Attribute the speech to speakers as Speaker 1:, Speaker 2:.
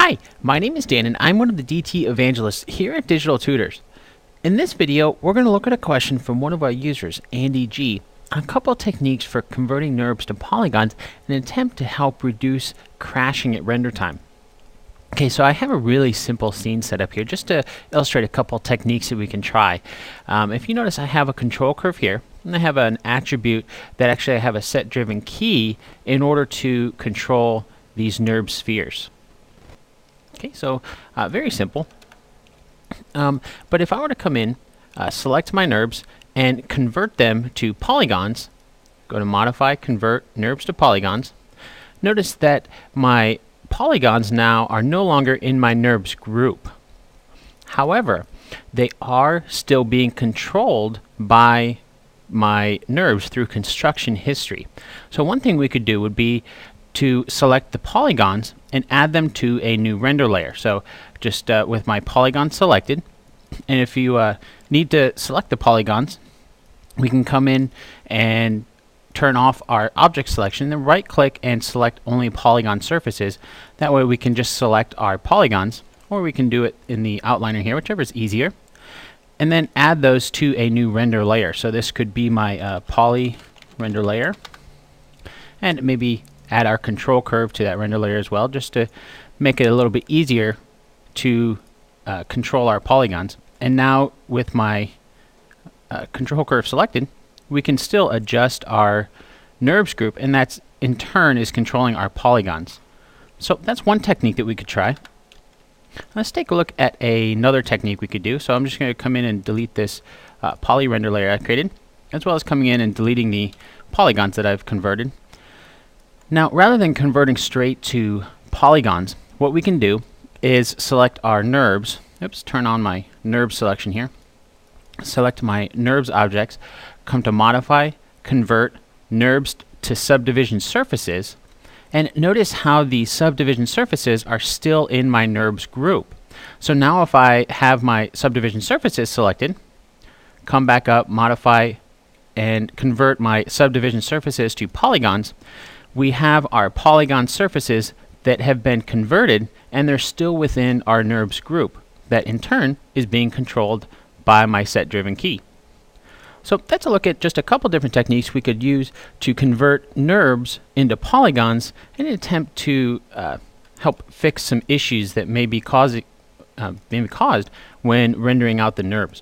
Speaker 1: Hi, my name is Dan and I'm one of the DT evangelists here at Digital-Tutors. In this video, we're going to look at a question from one of our users, andygee, on a couple of techniques for converting NURBS to polygons in an attempt to help reduce crashing at render time. Okay, so I have a really simple scene set up here just to illustrate a couple techniques that we can try. If you notice, I have a control curve here, and I have an attribute that actually I have a set-driven key in order to control these NURBS spheres. Okay, so very simple. But if I were to come in, select my NURBS, and convert them to polygons, go to Modify, Convert NURBS to Polygons, notice that my polygons now are no longer in my NURBS group. However, they are still being controlled by my NURBS through construction history. So one thing we could do would be to select the polygons and add them to a new render layer. So just with my polygon selected, and if you need to select the polygons, we can come in and turn off our object selection, then right click and select only polygon surfaces. That way we can just select our polygons, or we can do it in the outliner here, whichever is easier, and then add those to a new render layer. So this could be my poly render layer, and maybe add our control curve to that render layer as well, just to make it a little bit easier to control our polygons. And now with my control curve selected, we can still adjust our NURBS group, and that's in turn is controlling our polygons. So that's one technique that we could try. Let's take a look at another technique we could do. So I'm just going to come in and delete this poly render layer I created, as well as coming in and deleting the polygons that I've converted. Now, rather than converting straight to polygons, what we can do is select our NURBS. Oops, turn on my NURBS selection here. Select my NURBS objects, come to Modify, Convert NURBS to Subdivision Surfaces, and notice how the subdivision surfaces are still in my NURBS group. So now if I have my subdivision surfaces selected, come back up, Modify, and convert my subdivision surfaces to polygons, we have our polygon surfaces that have been converted, and they're still within our NURBS group that in turn is being controlled by my set-driven key. So that's a look at just a couple different techniques we could use to convert NURBS into polygons in an attempt to help fix some issues that may be caused when rendering out the NURBS.